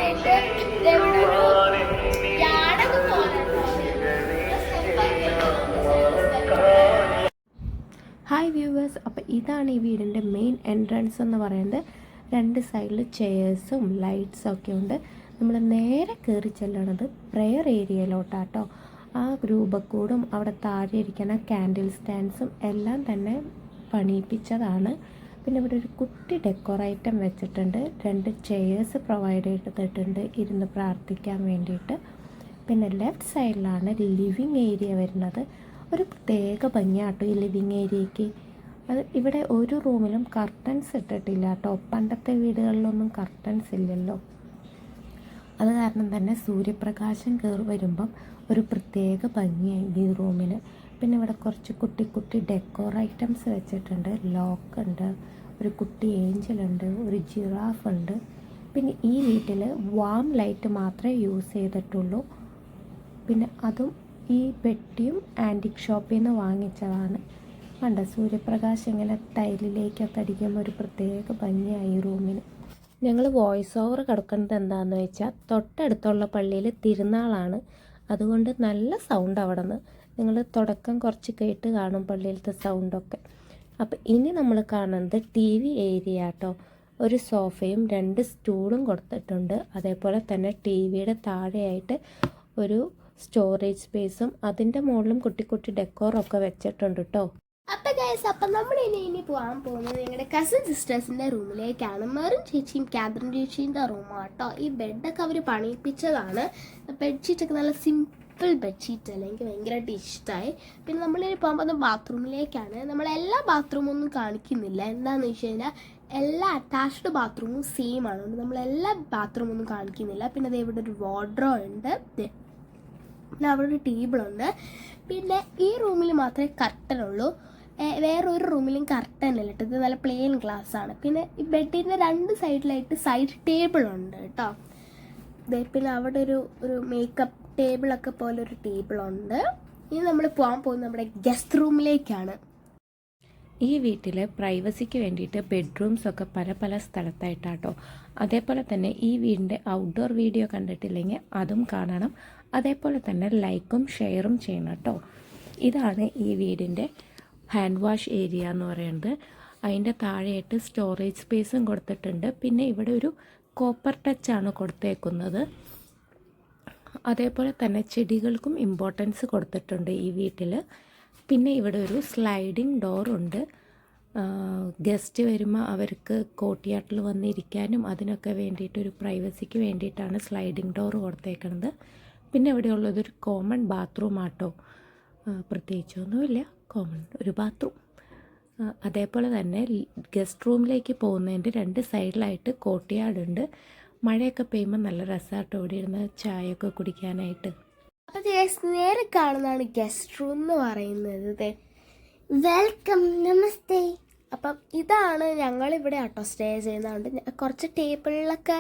സമയത്ത് ഇവിടെ ഒരു യാടൊക്കെ പോലെ. ഹായ് വ്യൂവേഴ്സ്, അപ്പോൾ ഇതാണ് ഈ വീടിൻ്റെ മെയിൻ എൻട്രൻസ് എന്ന് പറയുന്നത്. രണ്ട് സൈഡിൽ ചെയേഴ്സും ലൈറ്റ്സും ഒക്കെ ഉണ്ട്. നമ്മൾ നേരെ കയറി ചെല്ലണത് പ്രെയർ ഏരിയയിലോട്ടാട്ടോ. ആ രൂപക്കൂടും അവിടെ താഴെ ഇരിക്കുന്ന ക്യാൻഡിൽ സ്റ്റാൻഡ്സും എല്ലാം തന്നെ പണിയിപ്പിച്ചതാണ്. പിന്നെ ഇവിടെ ഒരു കുട്ടി ഡെക്കോർ ഐറ്റം വെച്ചിട്ടുണ്ട്. രണ്ട് ചെയേഴ്സ് പ്രൊവൈഡ് ചെയ്തിട്ടുണ്ട് ഇരുന്ന് പ്രാർത്ഥിക്കാൻ വേണ്ടിയിട്ട്. പിന്നെ ലെഫ്റ്റ് സൈഡിലാണ് ലിവിങ് ഏരിയ വരുന്നത്. ഒരു പ്രത്യേക ഭംഗിയാട്ടോ ഈ ലിവിങ് ഏരിയയ്ക്ക്. അത് ഇവിടെ ഒരു റൂമിലും കർട്ടൻസ് ഇട്ടിട്ടില്ല കേട്ടോ. പണ്ടത്തെ വീടുകളിലൊന്നും കർട്ടൻസ് ഇല്ലല്ലോ. അത് കാരണം തന്നെ സൂര്യപ്രകാശം കയറി വരുമ്പം ഒരു പ്രത്യേക ഭംഗിയായി ഈ റൂമിന്. പിന്നെ ഇവിടെ കുറച്ച് കുട്ടി കുട്ടി ഡെക്കോർ ഐറ്റംസ് വെച്ചിട്ടുണ്ട്. ലോക്ക് ഉണ്ട്, ഒരു കുട്ടി ഏഞ്ചലുണ്ട്, ഒരു ജിറാഫ് ഉണ്ട്. പിന്നെ ഈ വീട്ടിൽ വാം ലൈറ്റ് മാത്രമേ യൂസ് ചെയ്തിട്ടുള്ളൂ. പിന്നെ അതും ഈ പെട്ടിയും ആൻറ്റിക് ഷോപ്പിൽ നിന്ന് വാങ്ങിച്ചതാണ്. കണ്ട സൂര്യപ്രകാശം ഇങ്ങനെ ടൈലിലേക്കൊക്കെ അടിക്കുമ്പോൾ ഒരു പ്രത്യേക ഭംഗിയായി ഈ റൂമിന്. ഞങ്ങൾ വോയിസ് ഓവർ കിടക്കുന്നത് എന്താണെന്ന് വെച്ചാൽ തൊട്ടടുത്തുള്ള പള്ളിയിൽ തിരുനാളാണ്. അതുകൊണ്ട് നല്ല സൗണ്ട് അവിടെ നിന്ന് നിങ്ങൾ തുടക്കം കുറച്ച് കേട്ട് കാണും പള്ളിയിലത്തെ സൗണ്ടൊക്കെ. അപ്പോൾ ഇനി നമ്മൾ കാണുന്നത് ടി വി ഏരിയ കേട്ടോ. ഒരു സോഫയും രണ്ട് സ്റ്റൂളും കൊടുത്തിട്ടുണ്ട്. അതേപോലെ തന്നെ ടി വിയുടെ താഴെയായിട്ട് ഒരു സ്റ്റോറേജ് സ്പേസും അതിൻ്റെ മുകളിലും കുട്ടി കുട്ടി ഡെക്കോറൊക്കെ വെച്ചിട്ടുണ്ട് കേട്ടോ. അപ്പം നമ്മൾ ഇനി പോകാൻ പോകുന്നത് ഞങ്ങളുടെ കസിൻ സിസ്റ്റേഴ്സിൻ്റെ റൂമിലേക്കാണ്. മെറും ചേച്ചിയും കാതറിൻ ചേച്ചീൻ്റെ റൂമാട്ടോ. ഈ ബെഡൊക്കെ അവർ പണിയിപ്പിച്ചതാണ്. ബെഡ്ഷീറ്റൊക്കെ നല്ല സിമ്പിൾ ബെഡ്ഷീറ്റ് അല്ല, എനിക്ക് ഭയങ്കരമായിട്ട് ഇഷ്ടമായി. പിന്നെ നമ്മളിനി പോകാൻ പോകുന്നത് ബാത്റൂമിലേക്കാണ്. നമ്മളെല്ലാ ബാത്റൂമൊന്നും കാണിക്കുന്നില്ല. എന്താണെന്ന് വെച്ച് കഴിഞ്ഞാൽ എല്ലാ അറ്റാച്ച്ഡ് ബാത്റൂമും സെയിം ആണ്. നമ്മളെല്ലാ ബാത്റൂമൊന്നും കാണിക്കുന്നില്ല. പിന്നെ അത് ഇവിടെ ഒരു വാർഡ്രോ ഉണ്ട്, പിന്നെ അവിടെ ഒരു ടേബിളുണ്ട്. പിന്നെ ഈ റൂമിൽ മാത്രമേ കർട്ടനുള്ളൂ, വേറൊരു റൂമിലും കർട്ടൻ ഇല്ല. ഇത് നല്ല പ്ലെയിൻ ഗ്ലാസ് ആണ്. പിന്നെ ഈ ബെഡിൻ്റെ രണ്ട് സൈഡിലായിട്ട് സൈഡ് ടേബിളുണ്ട് കേട്ടോ. പിന്നെ അവിടെ ഒരു മേക്കപ്പ് ടേബിളൊക്കെ പോലെ ഒരു ടേബിളുണ്ട്. ഇനി നമ്മൾ പോകാൻ പോകുന്നത് നമ്മുടെ ഗസ്റ്റ് റൂമിലേക്കാണ്. ഈ വീട്ടിൽ പ്രൈവസിക്ക് വേണ്ടിയിട്ട് ബെഡ്റൂംസൊക്കെ പല പല സ്ഥലത്തായിട്ടാട്ടോ. അതേപോലെ തന്നെ ഈ വീടിൻ്റെ ഔട്ട്ഡോർ വീഡിയോ കണ്ടിട്ടില്ലെങ്കിൽ അതും കാണണം. അതേപോലെ തന്നെ ലൈക്കും ഷെയറും ചെയ്യണം കേട്ടോ. ഇതാണ് ഈ വീടിൻ്റെ ഹാൻഡ് വാഷ് ഏരിയ എന്ന് പറയുന്നത്. അതിൻ്റെ താഴെയായിട്ട് സ്റ്റോറേജ് സ്പേസും കൊടുത്തിട്ടുണ്ട്. പിന്നെ ഇവിടെ ഒരു കോപ്പർ ടച്ചാണ് കൊടുത്തേക്കുന്നത്. അതേപോലെ തന്നെ ചെടികൾക്കും ഇമ്പോർട്ടൻസ് കൊടുത്തിട്ടുണ്ട് ഈ വീട്ടിൽ. പിന്നെ ഇവിടെ ഒരു സ്ലൈഡിങ് ഡോറുണ്ട്. ഗസ്റ്റ് വരുമ്പോൾ അവർക്ക് കോട്ടിയാട്ടിൽ വന്നിരിക്കാനും അതിനൊക്കെ വേണ്ടിയിട്ടൊരു പ്രൈവസിക്ക് വേണ്ടിയിട്ടാണ് സ്ലൈഡിങ് ഡോർ കൊടുത്തേക്കുന്നത്. പിന്നെ ഇവിടെയുള്ളതൊരു കോമൺ ബാത്റൂം ആട്ടോ. പ്രത്യേകിച്ചൊന്നുമില്ല, കോമൺ ഒരു ബാത്റൂം. അതേപോലെ തന്നെ ഗസ്റ്റ് റൂമിലേക്ക് പോകുന്നതിൻ്റെ രണ്ട് സൈഡിലായിട്ട് കോട്ടിയാടുണ്ട്. മഴയൊക്കെ പെയ്യുമ്പോൾ നല്ല രസമാട്ടോ ഇവിടെ ഇരുന്ന് ചായയൊക്കെ കുടിക്കാനായിട്ട്. അപ്പോൾ നേരെ കാണുന്നതാണ് ഗസ്റ്റ് റൂം എന്ന് പറയുന്നത്. വെൽക്കം, നമസ്തേ. അപ്പം ഇതാണ് ഞങ്ങളിവിടെ ആട്ടോ സ്റ്റേ ചെയ്യുന്നതുകൊണ്ട് കുറച്ച് ടേബിളിലൊക്കെ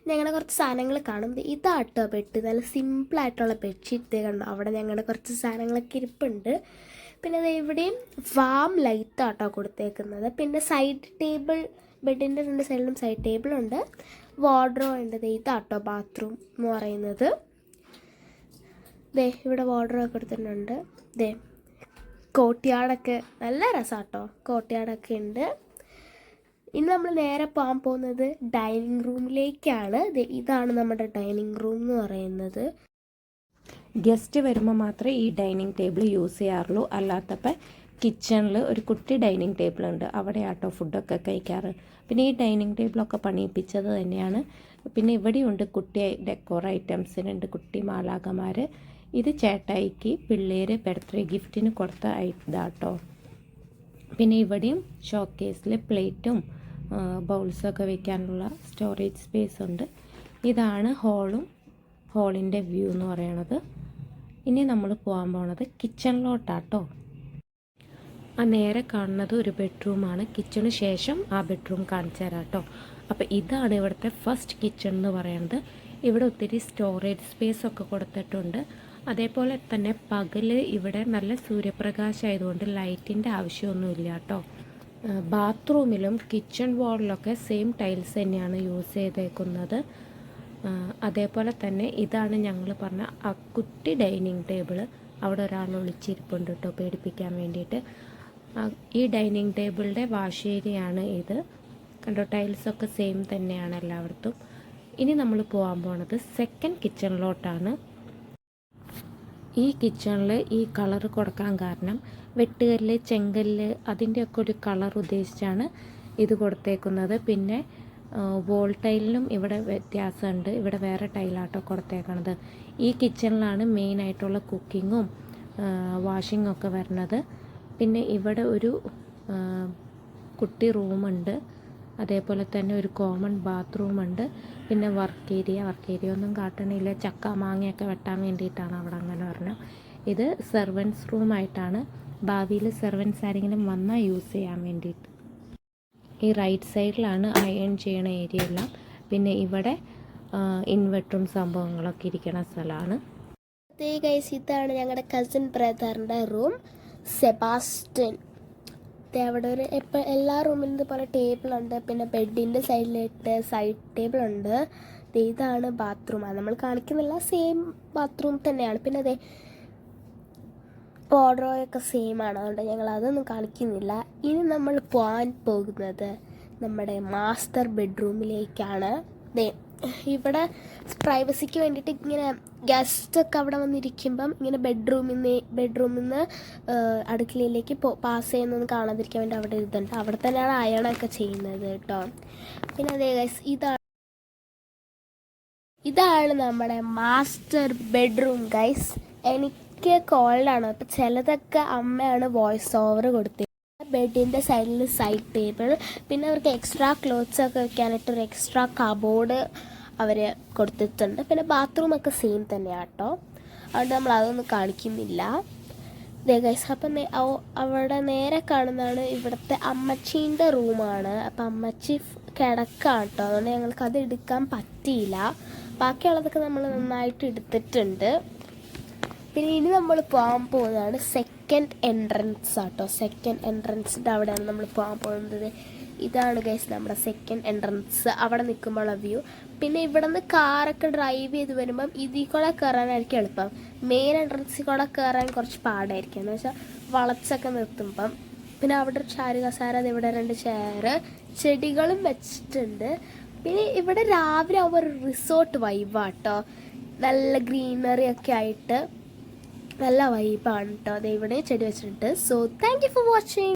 ഞങ്ങളുടെ കുറച്ച് സാധനങ്ങൾ കാണും. ഇതാട്ടോ ബെഡ്, നല്ല സിമ്പിളായിട്ടുള്ള ബെഡ്ഷീറ്റ് കണ്ടോ. അവിടെ ഞങ്ങളുടെ കുറച്ച് സാധനങ്ങളൊക്കെ ഇരിപ്പുണ്ട്. പിന്നെ അത് ഇവിടെയും വാം ലൈറ്റ് ആട്ടോ കൊടുത്തേക്കുന്നത്. പിന്നെ സൈഡ് ടേബിൾ, ബെഡിൻ്റെ രണ്ട് സൈഡിലും സൈഡ് ടേബിളുണ്ട്, വാർഡ്രോ ഉണ്ട്. ഇതാട്ടോ ബാത്റൂം എന്ന് പറയുന്നത്. ഇവിടെ വാർഡ്രോ ഒക്കെ എടുത്തിട്ടുണ്ട്. കോട്ടിയാടൊക്കെ നല്ല രസമാട്ടോ, കോട്ടിയാടൊക്കെ ഉണ്ട്. ഇനി നമ്മൾ നേരെ പോകാൻ പോകുന്നത് ഡൈനിങ് റൂമിലേക്കാണ്. ഇതാണ് നമ്മുടെ ഡൈനിങ് റൂം എന്ന് പറയുന്നത്. ഗസ്റ്റ് വരുമ്പോൾ മാത്രമേ ഈ ഡൈനിങ് ടേബിൾ യൂസ് ചെയ്യാറുള്ളൂ. അല്ലാത്തപ്പോൾ കിച്ചണിൽ ഒരു കുട്ടി ഡൈനിങ് ടേബിളുണ്ട്, അവിടെ ആട്ടോ ഫുഡൊക്കെ കഴിക്കാറ്. പിന്നെ ഈ ഡൈനിങ് ടേബിളൊക്കെ പണിയിപ്പിച്ചത് തന്നെയാണ്. പിന്നെ ഇവിടെയുണ്ട് കുട്ടി ഡെക്കോർ ഐറ്റംസിനുണ്ട്, കുട്ടി മാലാഖമാർ. ഇത് ചേട്ടായിക്ക് പിള്ളേർ ബർത്ത്ഡേ ഗിഫ്റ്റിന് കൊടുത്ത ഇതാട്ടോ. പിന്നെ ഇവിടെയും ഷോക്കേസിൽ പ്ലേറ്റും ബൗൾസൊക്കെ വയ്ക്കാനുള്ള സ്റ്റോറേജ് സ്പേസ് ഉണ്ട്. ഇതാണ് ഹോളിൻ്റെ വ്യൂ എന്ന് പറയണത്. ഇനി നമ്മൾ പോകാൻ പോണത് കിച്ചണിലോട്ടാട്ടോ. ആ നേരെ കാണുന്നത് ഒരു ബെഡ്റൂമാണ്. കിച്ചണിന് ശേഷം ആ ബെഡ്റൂം കാണിച്ചു തരാം കേട്ടോ. അപ്പോൾ ഇതാണ് ഇവിടുത്തെ ഫസ്റ്റ് കിച്ചൺ എന്ന് പറയുന്നത്. ഇവിടെ ഒത്തിരി സ്റ്റോറേജ് സ്പേസ് ഒക്കെ കൊടുത്തിട്ടുണ്ട്. അതേപോലെ തന്നെ പകൽ ഇവിടെ നല്ല സൂര്യപ്രകാശം ആയതുകൊണ്ട് ലൈറ്റിൻ്റെ ആവശ്യമൊന്നുമില്ല കേട്ടോ. ബാത്റൂമിലും കിച്ചൺ വാളിലൊക്കെ സെയിം ടൈൽസ് തന്നെയാണ് യൂസ് ചെയ്തേക്കുന്നത്. അതേപോലെ തന്നെ ഇതാണ് ഞങ്ങൾ പറഞ്ഞ ആ കുട്ടി ഡൈനിങ് ടേബിൾ. അവിടെ ഒരാൾ ഒളിച്ചിരിപ്പുണ്ട് കേട്ടോ, പേടിപ്പിക്കാൻ വേണ്ടിയിട്ട്. ഈ ഡൈനിങ് ടേബിളിൻ്റെ വാഷ് ഏരിയയാണ് ഇത്. കണ്ടോ, ടൈൽസൊക്കെ സെയിം തന്നെയാണ് എല്ലായിടത്തും. ഇനി നമ്മൾ പോകാൻ പോണത് സെക്കൻഡ് കിച്ചണിലോട്ടാണ്. ഈ കിച്ചണിൽ ഈ കളർ കൊടുക്കാൻ കാരണം വെട്ടുകല്ല്, ചെങ്കല്ല് അതിൻ്റെയൊക്കെ ഒരു കളർ ഉദ്ദേശിച്ചാണ് ഇത് കൊടുത്തേക്കുന്നത്. പിന്നെ വോൾ ടൈലിനും ഇവിടെ വ്യത്യാസമുണ്ട്. ഇവിടെ വേറെ ടൈലാട്ടോ കൊടുത്തേക്കണത്. ഈ കിച്ചണിലാണ് മെയിനായിട്ടുള്ള കുക്കിങ്ങും വാഷിങ്ങും ഒക്കെ വരുന്നത്. പിന്നെ ഇവിടെ ഒരു കുട്ടി റൂമുണ്ട്, അതേപോലെ തന്നെ ഒരു കോമൺ ബാത്റൂമുണ്ട്. പിന്നെ വർക്ക് ഏരിയ ഒന്നും കാട്ടണില്ല, ചക്ക മാങ്ങയൊക്കെ വെട്ടാൻ വേണ്ടിയിട്ടാണ് അവിടെ അങ്ങനെ പറഞ്ഞു. ഇത് സെർവൻസ് റൂമായിട്ടാണ്, ഭാവിയിൽ സെർവൻസ് ആരെങ്കിലും വന്നാൽ യൂസ് ചെയ്യാൻ വേണ്ടിയിട്ട്. ഈ റൈറ്റ് സൈഡിലാണ് അയൺ ചെയ്യണ ഏരിയ എല്ലാം. പിന്നെ ഇവിടെ ഇൻവെർട്ടറും സംഭവങ്ങളൊക്കെ ഇരിക്കുന്ന സ്ഥലമാണ്. ഇതാണ് ഞങ്ങളുടെ കസിൻ ബ്രദറിൻ്റെ റൂം, സെബാസ്റ്റ്യൻ. അവിടെ ഒരു എല്ലാ റൂമിലും ഇതുപോലെ ടേബിളുണ്ട്. പിന്നെ ബെഡിൻ്റെ സൈഡിലായിട്ട് സൈഡ് ടേബിളുണ്ട്. ഇതാണ് ബാത്റൂം. അത് നമ്മൾ കാണിക്കുന്നില്ല, സെയിം ബാത്റൂം തന്നെയാണ്. പിന്നെ അതെ ഓർഡറൊക്കെ സെയിം ആണ്, അതുകൊണ്ട് ഞങ്ങൾ അതൊന്നും കാണിക്കുന്നില്ല. ഇനി നമ്മൾ പോകാൻ പോകുന്നത് നമ്മുടെ മാസ്റ്റർ ബെഡ്റൂമിലേക്കാണ്. ഇവിടെ പ്രൈവസിക്ക് വേണ്ടിയിട്ട് ഇങ്ങനെ ഗസ്റ്റൊക്കെ അവിടെ വന്നിരിക്കുമ്പം ഇങ്ങനെ ബെഡ്റൂമിൽ നിന്ന് അടുക്കളയിലേക്ക് പാസ് ചെയ്യുന്നൊന്നും കാണാതിരിക്കാൻ വേണ്ടി അവിടെ ഇതുണ്ട്. അവിടെ തന്നെയാണ് അയണൊക്കെ ചെയ്യുന്നത് കേട്ടോ. പിന്നെ അതേ ഗൈസ്, ഇതാണ് നമ്മുടെ മാസ്റ്റർ ബെഡ്റൂം ഗൈസ്. എനിക്ക് കോൾഡാണ്, അപ്പോൾ ചിലതൊക്കെ അമ്മയാണ് വോയിസ് ഓവർ കൊടുത്തത്. ബെഡിൻ്റെ സൈഡിൽ സൈഡ് ടേബിൾ, പിന്നെ അവർക്ക് എക്സ്ട്രാ ക്ലോത്ത്സ് ഒക്കെ വെക്കാനായിട്ട് ഒരു എക്സ്ട്രാ കബോർഡ് അവർ കൊടുത്തിട്ടുണ്ട്. പിന്നെ ബാത്റൂമൊക്കെ സെയിം തന്നെയാണ് കേട്ടോ, അതുകൊണ്ട് നമ്മൾ അതൊന്നും കാണിക്കുന്നില്ല. ഗൈസ്, അപ്പം അവിടെ നേരെ കാണുന്നതാണ് ഇവിടുത്തെ അമ്മച്ചീൻ്റെ റൂമാണ്. അപ്പം അമ്മച്ചി കിടക്കാം കേട്ടോ, അതുകൊണ്ട് ഞങ്ങൾക്ക് അത് എടുക്കാൻ പറ്റിയില്ല. ബാക്കിയുള്ളതൊക്കെ നമ്മൾ നന്നായിട്ട് എടുത്തിട്ടുണ്ട്. പിന്നെ ഇനി നമ്മൾ പോകാൻ പോകുന്നതാണ് സെക്കൻഡ് എൻട്രൻസ് ആട്ടോ. സെക്കൻഡ് എൻട്രൻസിൻ്റെ അവിടെയാണ് നമ്മൾ പോകാൻ പോകുന്നത്. ഇതാണ് ഗൈസ് നമ്മുടെ സെക്കൻഡ് എൻട്രൻസ്, അവിടെ നിൽക്കുമ്പോഴുള്ള വ്യൂ. പിന്നെ ഇവിടെ നിന്ന് കാറൊക്കെ ഡ്രൈവ് ചെയ്ത് വരുമ്പം ഇതിൽ കൂടെ കയറാനായിരിക്കും എളുപ്പം. മെയിൻ എൻട്രൻസിൽ കൂടെ കയറാൻ കുറച്ച് പാടായിരിക്കും, എന്ന് വെച്ചാൽ വളച്ചൊക്കെ നിർത്തുമ്പം. പിന്നെ അവിടെ ഒരു ചാരു കസാര, ഇവിടെ 2 ചെയർ, ചെടികളും വെച്ചിട്ടുണ്ട്. പിന്നെ ഇവിടെ രാവിലെ ആകുമ്പോൾ ഒരു റിസോർട്ട് വൈബാട്ടോ, നല്ല ഗ്രീനറി ഒക്കെ ആയിട്ട് നല്ല വൈബാണ് കേട്ടോ. അത് ഇവിടെ ചെടി വെച്ചിട്ടുണ്ട്. So thank you for watching.